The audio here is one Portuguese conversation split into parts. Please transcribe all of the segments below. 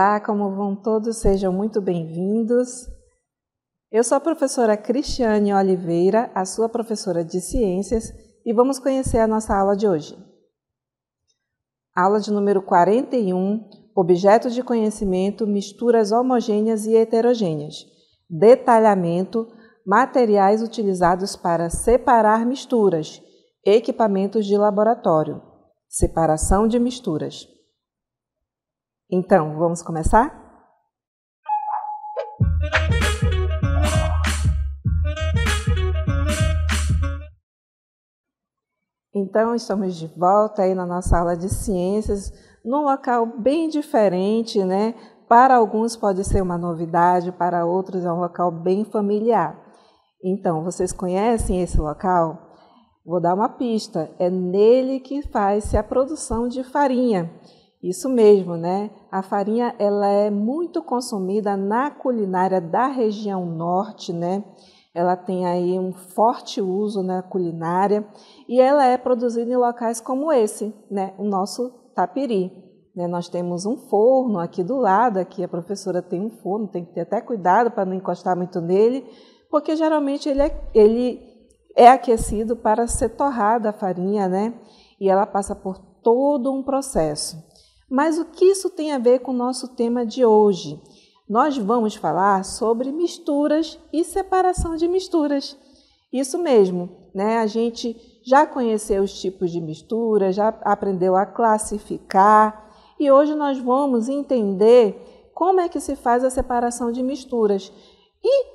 Olá, como vão todos? Sejam muito bem-vindos. Eu sou a professora Cristiane Oliveira, a sua professora de Ciências, e vamos conhecer a nossa aula de hoje. Aula de número 41, Objetos de conhecimento, misturas homogêneas e heterogêneas. Detalhamento, materiais utilizados para separar misturas, equipamentos de laboratório, separação de misturas. Então, vamos começar? Então, estamos de volta aí na nossa aula de ciências, num local bem diferente, né? Para alguns pode ser uma novidade, para outros é um local bem familiar. Então, vocês conhecem esse local? Vou dar uma pista, é nele que faz-se a produção de farinha. Isso mesmo, né? A farinha ela é muito consumida na culinária da região norte, né? Ela tem aí um forte uso na culinária e ela é produzida em locais como esse, né? O nosso Tapiri. Né? Nós temos um forno aqui do lado, aqui a professora tem um forno, tem que ter até cuidado para não encostar muito nele, porque geralmente ele é aquecido para ser torrada a farinha, né? E ela passa por todo um processo. Mas o que isso tem a ver com o nosso tema de hoje? Nós vamos falar sobre misturas e separação de misturas. Isso mesmo, né? A gente já conheceu os tipos de mistura, já aprendeu a classificar e hoje nós vamos entender como é que se faz a separação de misturas. E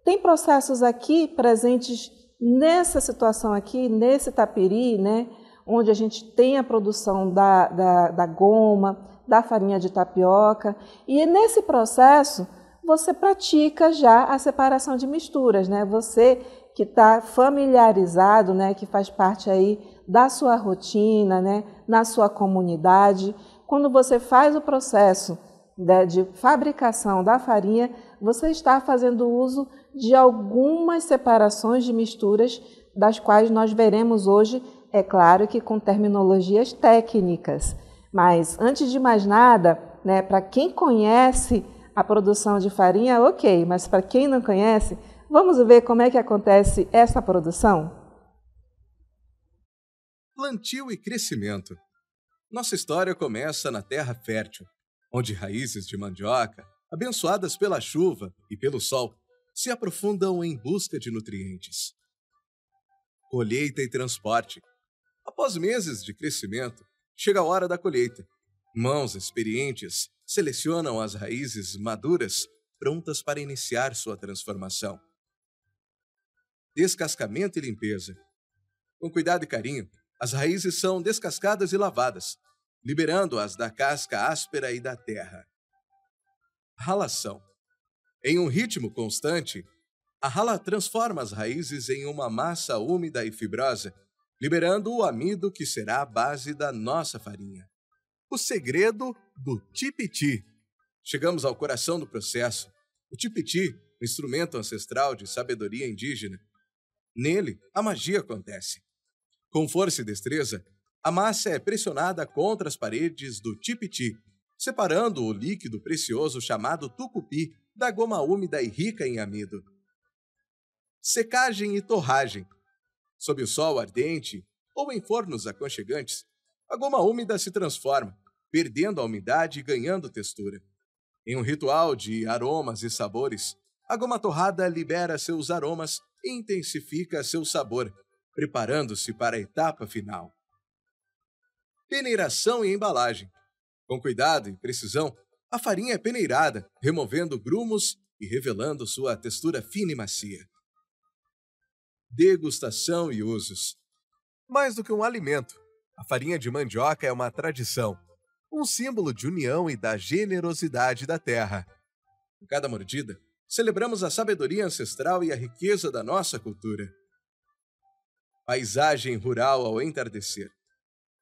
tem processos aqui presentes nessa situação aqui, nesse tapiri, né? Onde a gente tem a produção da goma, da farinha de tapioca, e nesse processo você pratica já a separação de misturas, né? Você que está familiarizado, né? Que faz parte aí da sua rotina, né? Na sua comunidade, quando você faz o processo de fabricação da farinha, você está fazendo uso de algumas separações de misturas, das quais nós veremos hoje. É claro que com terminologias técnicas, mas antes de mais nada, né, para quem conhece a produção de farinha, ok, mas para quem não conhece, vamos ver como é que acontece essa produção? Plantio e crescimento. Nossa história começa na terra fértil, onde raízes de mandioca, abençoadas pela chuva e pelo sol, se aprofundam em busca de nutrientes. Colheita e transporte. Após meses de crescimento, chega a hora da colheita. Mãos experientes selecionam as raízes maduras, prontas para iniciar sua transformação. Descascamento e limpeza. Com cuidado e carinho, as raízes são descascadas e lavadas, liberando-as da casca áspera e da terra. Ralação. Em um ritmo constante, a rala transforma as raízes em uma massa úmida e fibrosa, liberando o amido que será a base da nossa farinha. O segredo do tipiti. Chegamos ao coração do processo. O tipiti, um instrumento ancestral de sabedoria indígena. Nele, a magia acontece. Com força e destreza, a massa é pressionada contra as paredes do tipiti, separando o líquido precioso chamado tucupi da goma úmida e rica em amido. Secagem e torragem. Sob o sol ardente ou em fornos aconchegantes, a goma úmida se transforma, perdendo a umidade e ganhando textura. Em um ritual de aromas e sabores, a goma torrada libera seus aromas e intensifica seu sabor, preparando-se para a etapa final. Peneiração e embalagem. Com cuidado e precisão, a farinha é peneirada, removendo grumos e revelando sua textura fina e macia. Degustação e usos. Mais do que um alimento, a farinha de mandioca é uma tradição, um símbolo de união e da generosidade da terra. Em cada mordida, celebramos a sabedoria ancestral e a riqueza da nossa cultura. Paisagem rural ao entardecer.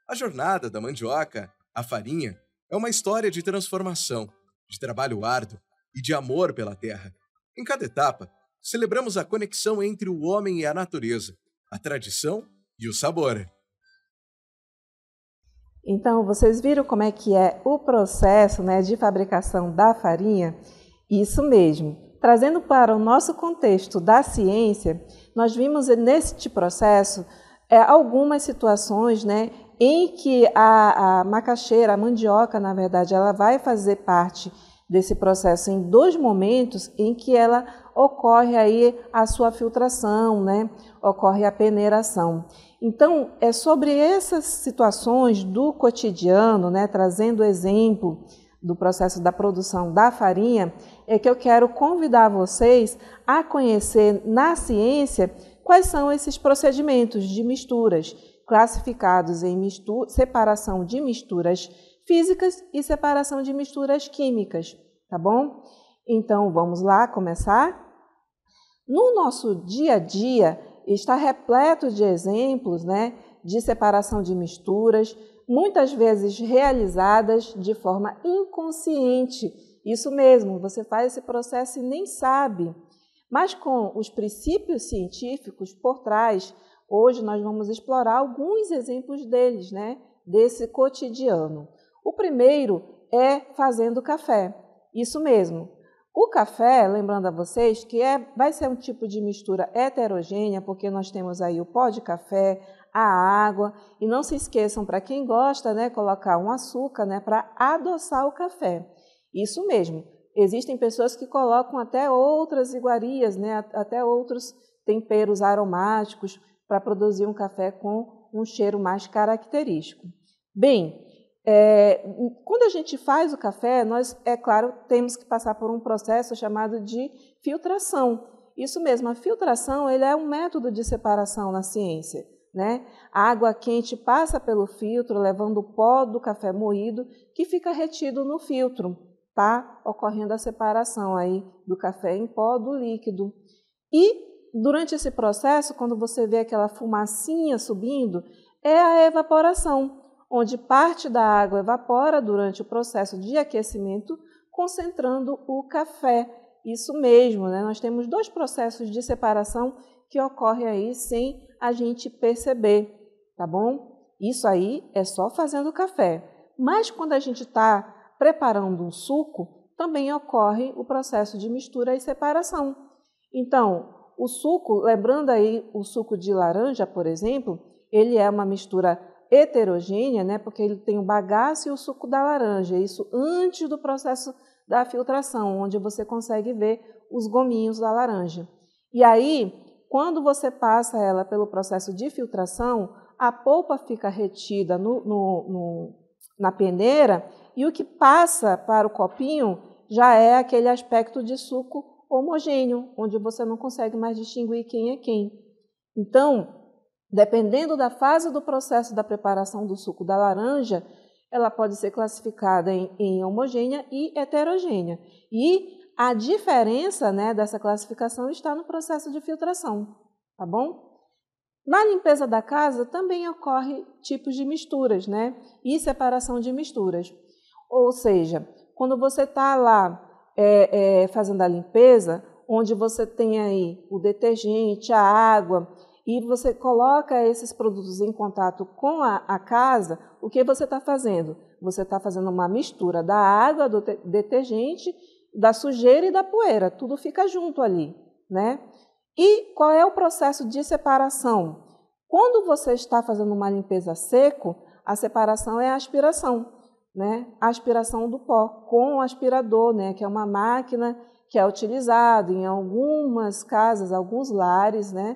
A jornada da mandioca à farinha é uma história de transformação, de trabalho árduo e de amor pela terra. Em cada etapa, celebramos a conexão entre o homem e a natureza, a tradição e o sabor. Então, vocês viram como é que é o processo, né, de fabricação da farinha? Isso mesmo. Trazendo para o nosso contexto da ciência, nós vimos neste processo algumas situações, né, em que a macaxeira, a mandioca, na verdade, ela vai fazer parte desse processo em 2 momentos em que ela ocorre aí a sua filtração, né, ocorre a peneiração. Então, é sobre essas situações do cotidiano, né, trazendo o exemplo do processo da produção da farinha, é que eu quero convidar vocês a conhecer na ciência quais são esses procedimentos de misturas, classificados em separação de misturas físicas e separação de misturas químicas, tá bom? Então, vamos lá começar? No nosso dia a dia, está repleto de exemplos, né, de separação de misturas, muitas vezes realizadas de forma inconsciente. Isso mesmo, você faz esse processo e nem sabe. Mas com os princípios científicos por trás, hoje nós vamos explorar alguns exemplos deles, né, desse cotidiano. O primeiro é fazendo café. Isso mesmo. O café, lembrando a vocês que vai ser um tipo de mistura heterogênea, porque nós temos aí o pó de café, a água, e não se esqueçam, para quem gosta, né, colocar um açúcar, né, para adoçar o café. Isso mesmo. Existem pessoas que colocam até outras iguarias, né, até outros temperos aromáticos para produzir um café com um cheiro mais característico. Bem, quando a gente faz o café, nós, é claro, temos que passar por um processo chamado de filtração. Isso mesmo, a filtração ele é um método de separação na ciência, né? A água quente passa pelo filtro, levando o pó do café moído, que fica retido no filtro, tá? Ocorrendo a separação aí do café em pó do líquido. E durante esse processo, quando você vê aquela fumacinha subindo, é a evaporação, onde parte da água evapora durante o processo de aquecimento, concentrando o café. Isso mesmo, né? Nós temos 2 processos de separação que ocorrem aí sem a gente perceber, tá bom? Isso aí é só fazendo café. Mas quando a gente está preparando um suco, também ocorre o processo de mistura e separação. Então, o suco, lembrando aí o suco de laranja, por exemplo, ele é uma mistura heterogênea, né, porque ele tem o bagaço e o suco da laranja, isso antes do processo da filtração, onde você consegue ver os gominhos da laranja. E aí, quando você passa ela pelo processo de filtração, a polpa fica retida na peneira e o que passa para o copinho já é aquele aspecto de suco homogêneo, onde você não consegue mais distinguir quem é quem. Então, dependendo da fase do processo da preparação do suco da laranja, ela pode ser classificada em homogênea e heterogênea. E a diferença, né, dessa classificação está no processo de filtração, tá bom? Na limpeza da casa também ocorre tipos de misturas, né, e separação de misturas. Ou seja, quando você está lá fazendo a limpeza, onde você tem aí o detergente, a água, e você coloca esses produtos em contato com a casa, o que você está fazendo? Você está fazendo uma mistura da água, do detergente, da sujeira e da poeira, tudo fica junto ali, né? E qual é o processo de separação? Quando você está fazendo uma limpeza seco, a separação é a aspiração, né? A aspiração do pó com o aspirador, né? Que é uma máquina que é utilizada em algumas casas, alguns lares, né?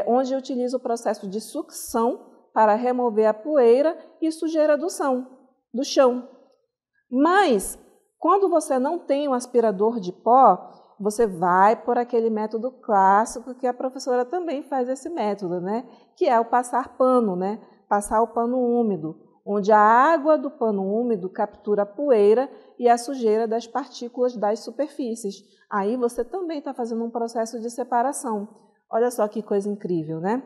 Onde utiliza o processo de sucção para remover a poeira e sujeira do chão. Mas, quando você não tem um aspirador de pó, você vai por aquele método clássico que a professora também faz esse método, né? Que é o passar pano, né? Passar o pano úmido, onde a água do pano úmido captura a poeira e a sujeira das partículas das superfícies. Aí você também está fazendo um processo de separação. Olha só que coisa incrível, né?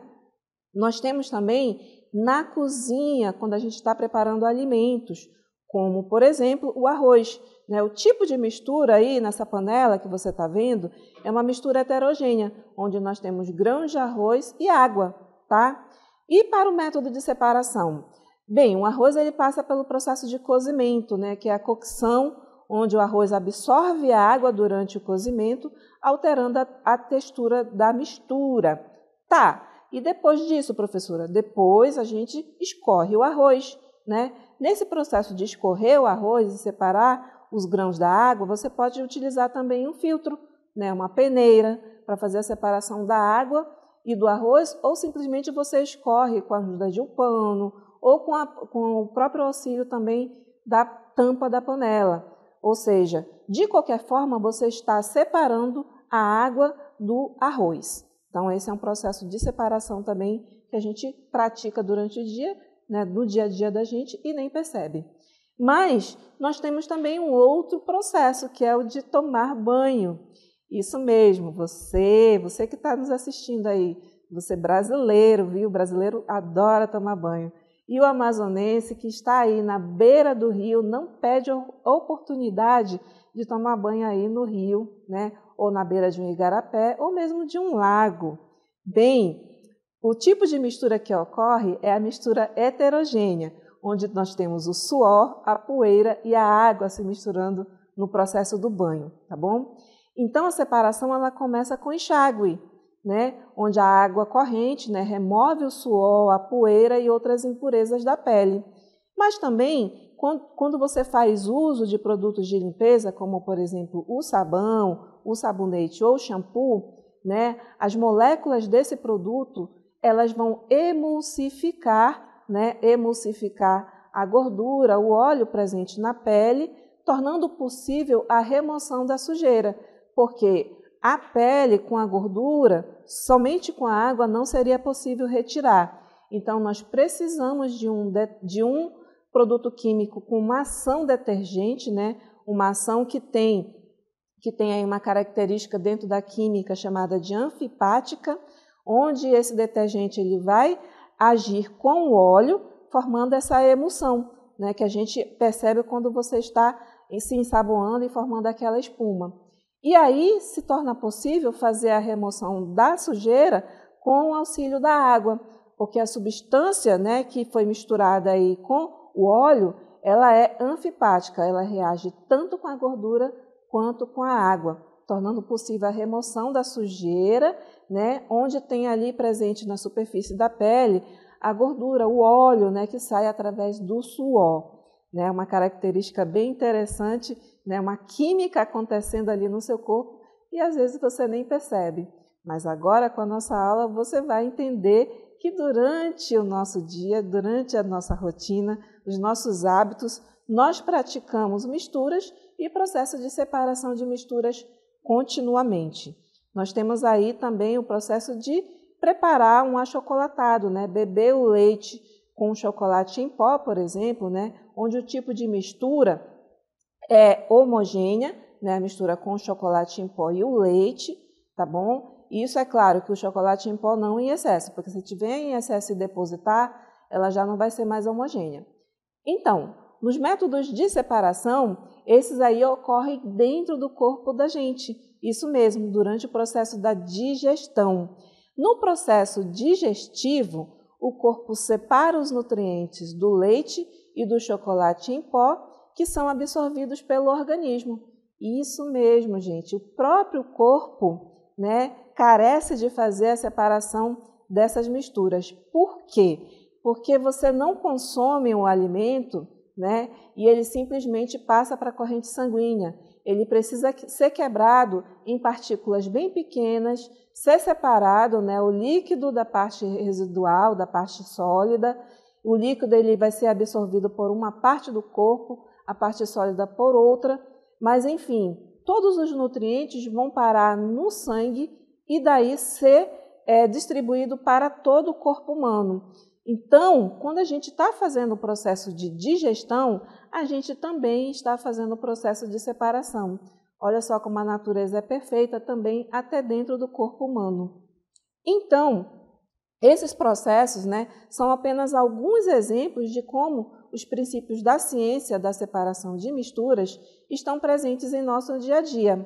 Nós temos também na cozinha, quando a gente está preparando alimentos, como, por exemplo, o arroz, né? O tipo de mistura aí nessa panela que você está vendo é uma mistura heterogênea, onde nós temos grãos de arroz e água, tá? E para o método de separação? Bem, o arroz ele passa pelo processo de cozimento, né, que é a cocção, onde o arroz absorve a água durante o cozimento, alterando a textura da mistura. Tá, e depois disso, professora? Depois a gente escorre o arroz, né? Nesse processo de escorrer o arroz e separar os grãos da água, você pode utilizar também um filtro, né, uma peneira, para fazer a separação da água e do arroz, ou simplesmente você escorre com a ajuda de um pano, ou com o próprio auxílio também da tampa da panela. Ou seja, de qualquer forma, você está separando a água do arroz. Então, esse é um processo de separação também que a gente pratica durante o dia, né, no dia a dia da gente e nem percebe. Mas nós temos também um outro processo, que é o de tomar banho. Isso mesmo, você que está nos assistindo aí, você brasileiro, viu? O brasileiro adora tomar banho. E o amazonense que está aí na beira do rio não perde a oportunidade de tomar banho aí no rio, né? Ou na beira de um igarapé, ou mesmo de um lago. Bem, o tipo de mistura que ocorre é a mistura heterogênea, onde nós temos o suor, a poeira e a água se misturando no processo do banho, tá bom? Então, a separação ela começa com enxágue, né? Onde a água corrente, né, remove o suor, a poeira e outras impurezas da pele. Mas também, quando você faz uso de produtos de limpeza, como, por exemplo, o sabão, o sabonete ou o shampoo, né, as moléculas desse produto elas vão emulsificar, né, emulsificar a gordura, o óleo presente na pele, tornando possível a remoção da sujeira, porque a pele com a gordura, somente com a água não seria possível retirar. Então, nós precisamos de um produto químico com uma ação detergente, né? Uma ação que tem aí uma característica dentro da química chamada de anfipática, onde esse detergente ele vai agir com o óleo, formando essa emulsão, né? Que a gente percebe quando você está se ensaboando e formando aquela espuma. E aí se torna possível fazer a remoção da sujeira com o auxílio da água, porque a substância, né, que foi misturada aí com o óleo, ela é anfipática, ela reage tanto com a gordura quanto com a água, tornando possível a remoção da sujeira, né, onde tem ali presente na superfície da pele a gordura, o óleo, né, que sai através do suor. Né, uma característica bem interessante, né, uma química acontecendo ali no seu corpo e às vezes você nem percebe. Mas agora com a nossa aula você vai entender que durante o nosso dia, durante a nossa rotina, os nossos hábitos, nós praticamos misturas e processo de separação de misturas continuamente. Nós temos aí também o processo de preparar um achocolatado, né, beber o leite com chocolate em pó, por exemplo, né, onde o tipo de mistura é homogênea, né, a mistura com o chocolate em pó e o leite, tá bom? Isso é claro que o chocolate em pó não em excesso, porque se tiver em excesso e depositar, ela já não vai ser mais homogênea. Então, nos métodos de separação, esses aí ocorrem dentro do corpo da gente, isso mesmo, durante o processo da digestão. No processo digestivo, o corpo separa os nutrientes do leite e do chocolate em pó, que são absorvidos pelo organismo. Isso mesmo, gente. O próprio corpo, né, carece de fazer a separação dessas misturas. Por quê? Porque você não consome o alimento, né, e ele simplesmente passa para a corrente sanguínea. Ele precisa ser quebrado em partículas bem pequenas, ser separado, né, o líquido da parte residual, da parte sólida. O líquido ele vai ser absorvido por uma parte do corpo, a parte sólida por outra. Mas, enfim, todos os nutrientes vão parar no sangue e daí ser distribuído para todo o corpo humano. Então, quando a gente está fazendo o processo de digestão, a gente também está fazendo o processo de separação. Olha só como a natureza é perfeita também até dentro do corpo humano. Então, esses processos, né, são apenas alguns exemplos de como os princípios da ciência da separação de misturas estão presentes em nosso dia a dia.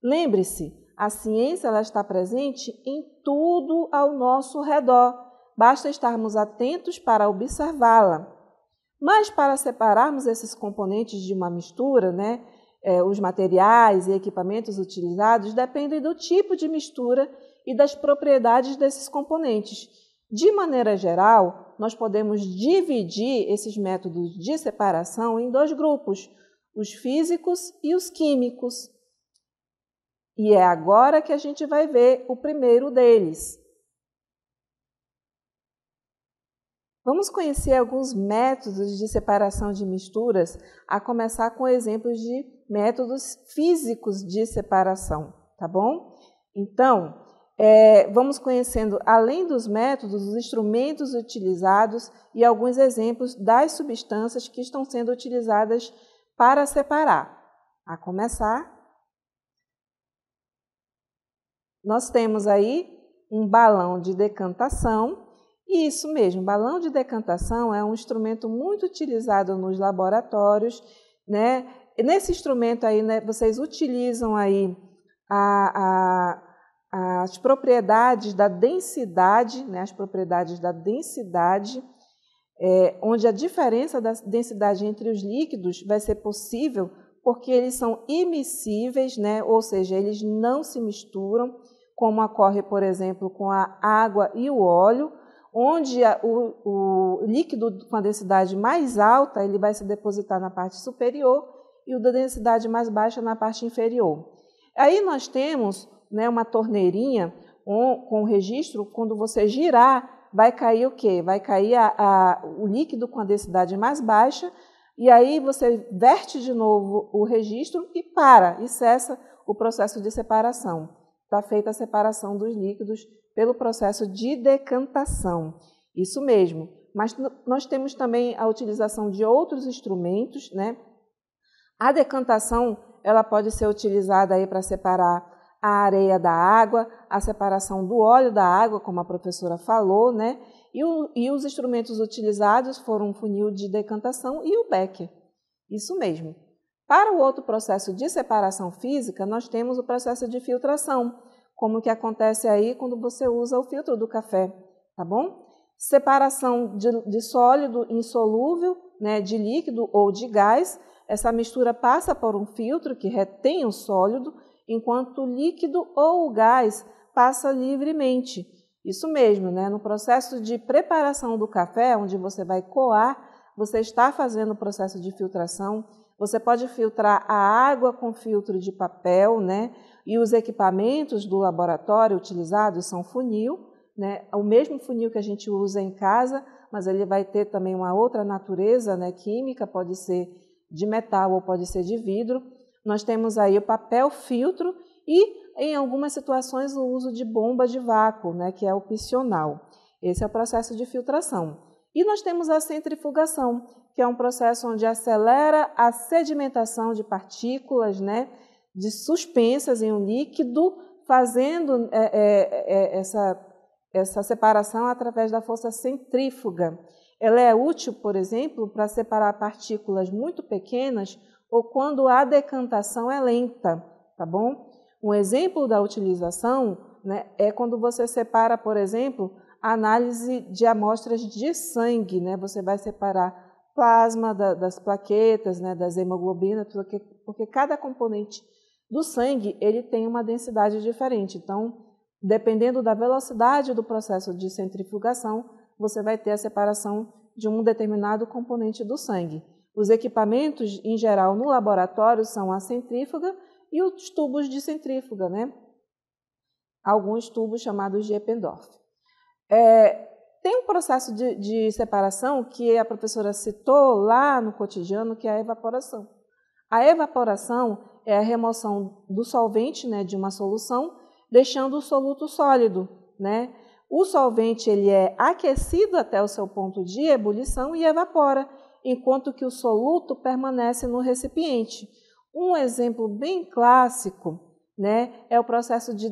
Lembre-se, a ciência ela está presente em tudo ao nosso redor. Basta estarmos atentos para observá-la. Mas para separarmos esses componentes de uma mistura, né, os materiais e equipamentos utilizados dependem do tipo de mistura e das propriedades desses componentes. De maneira geral, nós podemos dividir esses métodos de separação em dois grupos, os físicos e os químicos. E é agora que a gente vai ver o primeiro deles. Vamos conhecer alguns métodos de separação de misturas, a começar com exemplos de métodos físicos de separação, tá bom? Então, vamos conhecendo, além dos métodos, os instrumentos utilizados e alguns exemplos das substâncias que estão sendo utilizadas para separar. A começar, nós temos aí um balão de decantação. E isso mesmo, balão de decantação é um instrumento muito utilizado nos laboratórios, né? E nesse instrumento aí, né, vocês utilizam aí as propriedades da densidade, né, onde a diferença da densidade entre os líquidos vai ser possível porque eles são imiscíveis, né, ou seja, eles não se misturam, como ocorre, por exemplo, com a água e o óleo, onde o líquido com a densidade mais alta ele vai se depositar na parte superior e o da densidade mais baixa na parte inferior. Aí nós temos, né, uma torneirinha com registro, quando você girar, vai cair o quê? Vai cair o líquido com a densidade mais baixa, e aí você verte de novo o registro e cessa o processo de separação. Está feita a separação dos líquidos pelo processo de decantação. Isso mesmo. Mas nós temos também a utilização de outros instrumentos, né? A decantação ela pode ser utilizada aí para separar a areia da água, a separação do óleo da água, como a professora falou, né? E os instrumentos utilizados foram um funil de decantação e o becker. Isso mesmo. Para o outro processo de separação física, nós temos o processo de filtração, como que acontece aí quando você usa o filtro do café, tá bom? Separação de sólido insolúvel, né, de líquido ou de gás. Essa mistura passa por um filtro que retém o sólido, enquanto o líquido ou o gás passa livremente. Isso mesmo, né? No processo de preparação do café, onde você vai coar, você está fazendo o processo de filtração. Você pode filtrar a água com filtro de papel, né? E os equipamentos do laboratório utilizados são funil, né? O mesmo funil que a gente usa em casa, mas ele vai ter também uma outra natureza, né, química, pode ser de metal ou pode ser de vidro. Nós temos aí o papel filtro e, em algumas situações, o uso de bomba de vácuo, né, que é opcional. Esse é o processo de filtração. E nós temos a centrifugação, que é um processo onde acelera a sedimentação de partículas, né, de suspensas em um líquido, fazendo essa separação através da força centrífuga. Ela é útil, por exemplo, para separar partículas muito pequenas ou quando a decantação é lenta, tá bom? Um exemplo da utilização, né, é quando você separa, por exemplo, a análise de amostras de sangue, né? Você vai separar plasma das plaquetas, né, das hemoglobinas, porque cada componente do sangue ele tem uma densidade diferente. Então, dependendo da velocidade do processo de centrifugação, você vai ter a separação de um determinado componente do sangue. Os equipamentos, em geral, no laboratório são a centrífuga e os tubos de centrífuga, né? Alguns tubos chamados de Eppendorf. Tem um processo de separação que a professora citou lá no cotidiano, que é a evaporação. A evaporação é a remoção do solvente, né, de uma solução, deixando o soluto sólido, né? O solvente ele é aquecido até o seu ponto de ebulição e evapora, enquanto que o soluto permanece no recipiente. Um exemplo bem clássico, né, é o processo de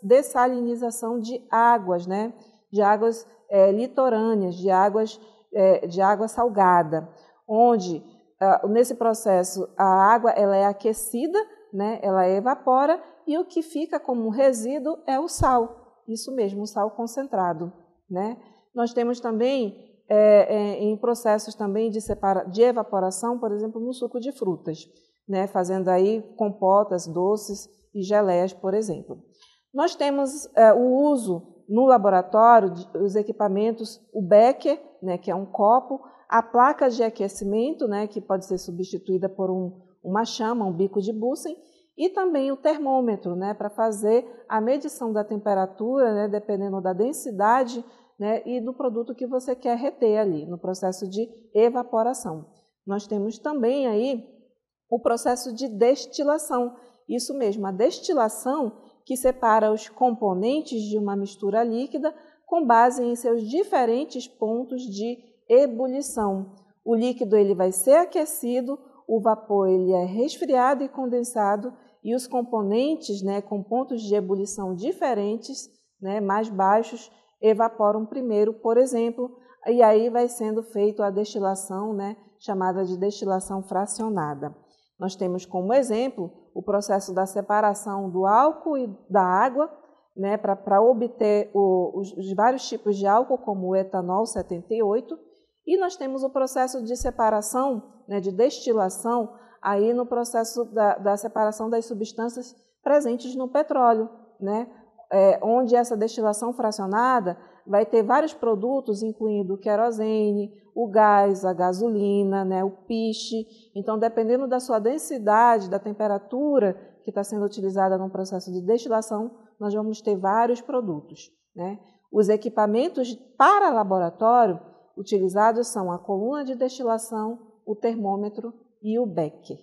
dessalinização de águas, né, de águas litorâneas, de água salgada, onde nesse processo a água ela é aquecida, né, ela evapora e o que fica como resíduo é o sal. Isso mesmo, o sal concentrado, né? Nós temos também em processos também de evaporação, por exemplo, no suco de frutas, né, fazendo aí compotas, doces e geleias, por exemplo. Nós temos o uso no laboratório dos equipamentos, o becker, né, que é um copo, a placa de aquecimento, né, que pode ser substituída por uma chama, um bico de Bunsen, e também o termômetro, né, para fazer a medição da temperatura, né, dependendo da densidade, né, e do produto que você quer reter ali, no processo de evaporação. Nós temos também aí o processo de destilação, isso mesmo, a destilação que separa os componentes de uma mistura líquida com base em seus diferentes pontos de ebulição. O líquido ele vai ser aquecido, o vapor ele é resfriado e condensado, e os componentes, né, com pontos de ebulição diferentes, né, mais baixos, evaporam primeiro, por exemplo, e aí vai sendo feita a destilação, né, chamada de destilação fracionada. Nós temos como exemplo o processo da separação do álcool e da água, né, para obter os vários tipos de álcool, como o etanol 78, e nós temos o processo de separação, né, de destilação, aí no processo da separação das substâncias presentes no petróleo, né, onde essa destilação fracionada vai ter vários produtos, incluindo o querosene, o gás, a gasolina, né, o piche. Então, dependendo da sua densidade, da temperatura que está sendo utilizada no processo de destilação, nós vamos ter vários produtos, né? Os equipamentos para laboratório utilizados são a coluna de destilação, o termômetro e o becker,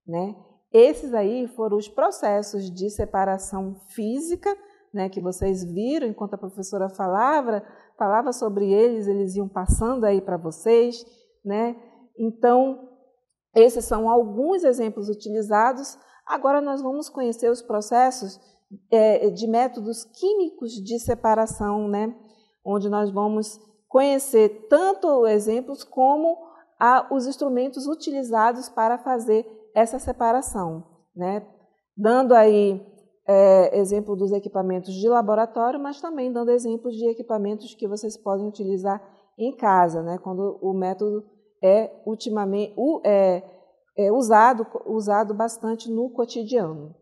né? Esses aí foram os processos de separação física, né, que vocês viram enquanto a professora falava sobre eles iam passando aí para vocês, né? Então, esses são alguns exemplos utilizados. Agora nós vamos conhecer os processos de métodos químicos de separação, né? Onde nós vamos conhecer tanto exemplos como os instrumentos utilizados para fazer essa separação, né? Dando aí exemplo dos equipamentos de laboratório, mas também dando exemplos de equipamentos que vocês podem utilizar em casa, né, quando o método ultimamente usado bastante no cotidiano.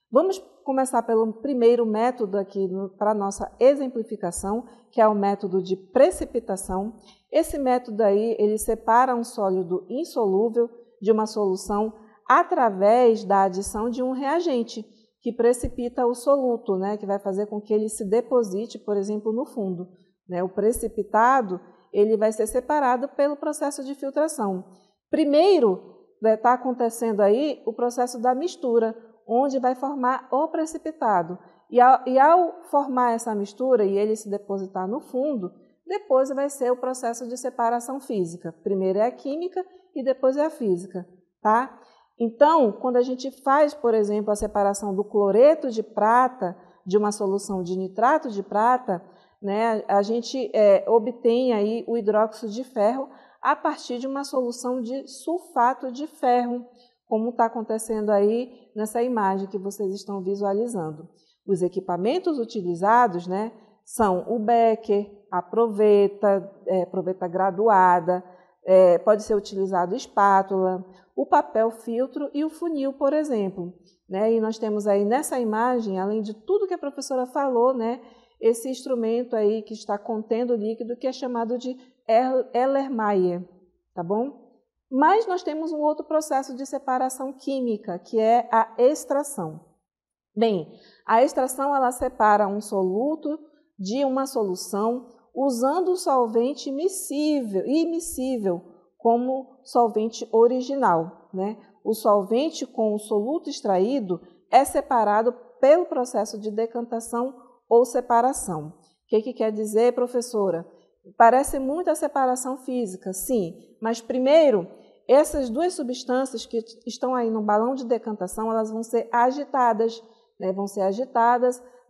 Vamos começar pelo primeiro método aqui para a nossa exemplificação, que é o método de precipitação. Esse método aí, ele separa um sólido insolúvel de uma solução através da adição de um reagente, que precipita o soluto, né, que vai fazer com que ele se deposite, por exemplo, no fundo, né? O precipitado ele vai ser separado pelo processo de filtração. Primeiro, está acontecendo aí o processo da mistura, onde vai formar o precipitado. E ao formar essa mistura e ele se depositar no fundo, depois vai ser o processo de separação física. Primeiro é a química e depois é a física, tá? Então, quando a gente faz, por exemplo, a separação do cloreto de prata de uma solução de nitrato de prata, né, a gente obtém aí o hidróxido de ferro a partir de uma solução de sulfato de ferro, como está acontecendo aí nessa imagem que vocês estão visualizando. Os equipamentos utilizados, né, são o becker, a proveta graduada, pode ser utilizado espátula, o papel filtro e o funil, por exemplo, né? E nós temos aí nessa imagem, além de tudo que a professora falou, né, esse instrumento aí que está contendo líquido que é chamado de Erlenmeyer, tá bom? Mas nós temos um outro processo de separação química, que é a extração. Bem, a extração ela separa um soluto de uma solução usando o solvente immiscível como solvente original, né? O solvente com o soluto extraído é separado pelo processo de decantação ou separação. O que quer dizer, professora? Parece muito a separação física, sim, mas primeiro, essas duas substâncias que estão aí no balão de decantação, elas vão ser agitadas, né?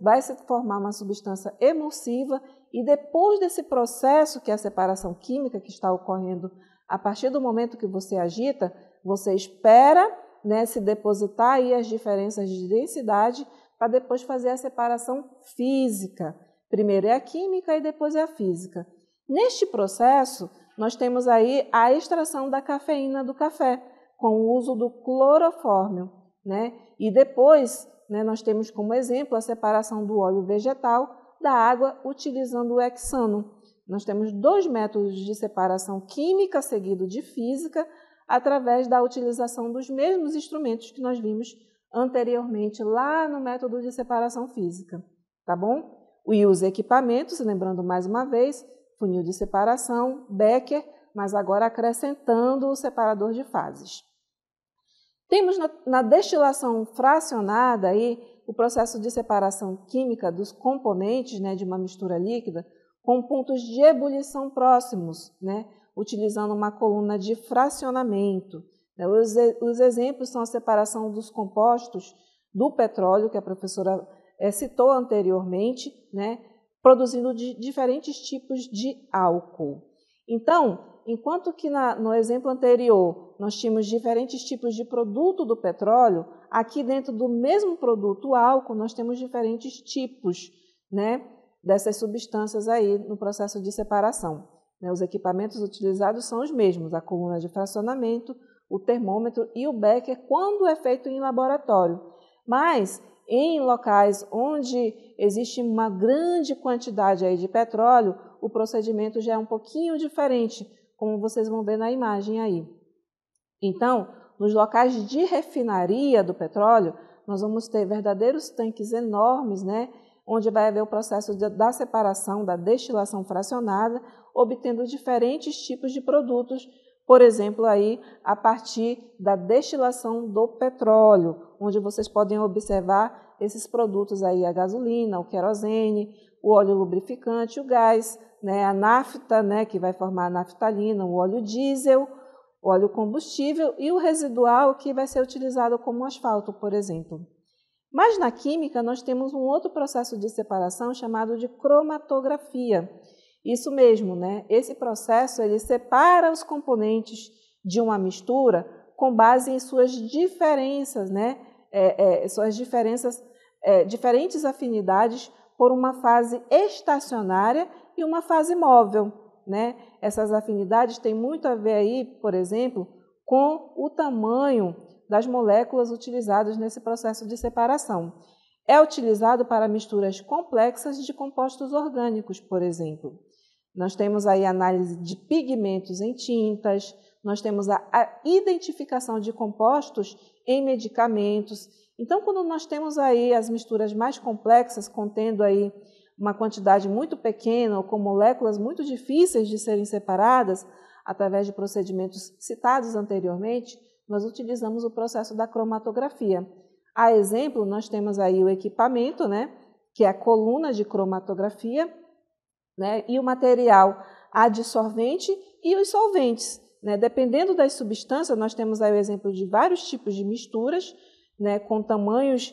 Vai se formar uma substância emulsiva e depois desse processo, que é a separação química que está ocorrendo a partir do momento que você agita, você espera, né, se depositar aí as diferenças de densidade para depois fazer a separação física. Primeiro é a química e depois é a física. Neste processo, nós temos aí a extração da cafeína do café, com o uso do clorofórmio, né? E depois, né, nós temos como exemplo a separação do óleo vegetal da água utilizando o hexano. Nós temos 2 métodos de separação química seguido de física através da utilização dos mesmos instrumentos que nós vimos anteriormente lá no método de separação física, tá bom? E os equipamentos, lembrando mais uma vez, funil de separação, Becker, mas agora acrescentando o separador de fases. Temos na destilação fracionada aí o processo de separação química dos componentes, né, de uma mistura líquida com pontos de ebulição próximos, né, utilizando uma coluna de fracionamento. Os exemplos são a separação dos compostos do petróleo, que a professora citou anteriormente, né, produzindo diferentes tipos de álcool. Então, enquanto que no exemplo anterior nós tínhamos diferentes tipos de produto do petróleo, aqui dentro do mesmo produto álcool nós temos diferentes tipos, né, dessas substâncias aí no processo de separação. Os equipamentos utilizados são os mesmos, a coluna de fracionamento, o termômetro e o Becker, quando é feito em laboratório. Mas em locais onde existe uma grande quantidade aí de petróleo, o procedimento já é um pouquinho diferente, como vocês vão ver na imagem aí. Então, nos locais de refinaria do petróleo, nós vamos ter verdadeiros tanques enormes, né, onde vai haver o processo da separação, da destilação fracionada, obtendo diferentes tipos de produtos, por exemplo, aí, a partir da destilação do petróleo, onde vocês podem observar esses produtos aí, a gasolina, o querosene, o óleo lubrificante, o gás, né, a nafta, né, que vai formar a naftalina, o óleo diesel, o óleo combustível e o residual que vai ser utilizado como asfalto, por exemplo. Mas na química nós temos um outro processo de separação chamado de cromatografia. Isso mesmo, né? Esse processo ele separa os componentes de uma mistura com base em suas diferenças, né? Diferentes afinidades por uma fase estacionária e uma fase móvel, né? Essas afinidades têm muito a ver aí, por exemplo, com o tamanho das moléculas utilizadas nesse processo de separação. É utilizado para misturas complexas de compostos orgânicos, por exemplo. Nós temos aí a análise de pigmentos em tintas, nós temos a identificação de compostos em medicamentos. Então, quando nós temos aí as misturas mais complexas, contendo aí uma quantidade muito pequena ou com moléculas muito difíceis de serem separadas, através de procedimentos citados anteriormente, nós utilizamos o processo da cromatografia. A exemplo, nós temos aí o equipamento, né, que é a coluna de cromatografia, né, e o material adsorvente e os solventes. Né? Dependendo das substâncias, nós temos aí o exemplo de vários tipos de misturas, né, com tamanhos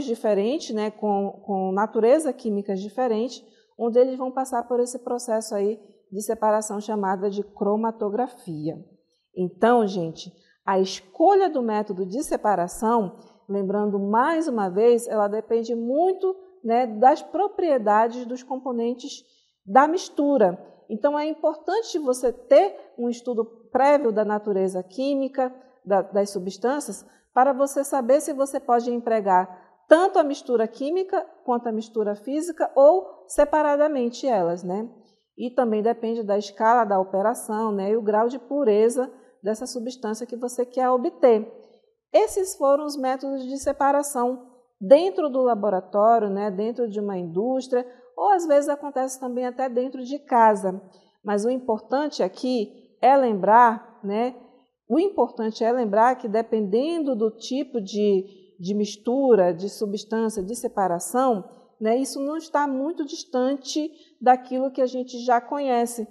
diferentes, né, com natureza química diferente, onde eles vão passar por esse processo aí de separação chamada de cromatografia. Então, gente, a escolha do método de separação, lembrando mais uma vez, ela depende muito, né, das propriedades dos componentes da mistura. Então, é importante você ter um estudo prévio da natureza química das substâncias para você saber se você pode empregar tanto a mistura química quanto a mistura física ou separadamente elas, né? E também depende da escala da operação, né, e o grau de pureza dessa substância que você quer obter. Esses foram os métodos de separação dentro do laboratório, né, dentro de uma indústria, ou às vezes acontece também até dentro de casa. Mas o importante aqui é lembrar, né, que dependendo do tipo de mistura, de substância, de separação, né, isso não está muito distante daquilo que a gente já conhece,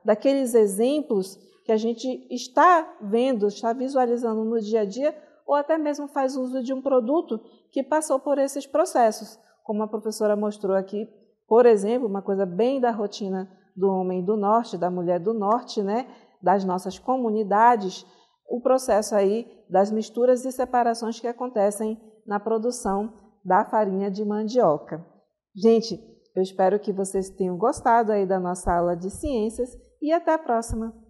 daqueles exemplos que a gente está vendo, está visualizando no dia a dia, ou até mesmo faz uso de um produto que passou por esses processos. Como a professora mostrou aqui, por exemplo, uma coisa bem da rotina do homem do norte, da mulher do norte, né, das nossas comunidades, o processo aí das misturas e separações que acontecem na produção da farinha de mandioca. Gente, Eu espero que vocês tenham gostado aí da nossa aula de ciências e até a próxima!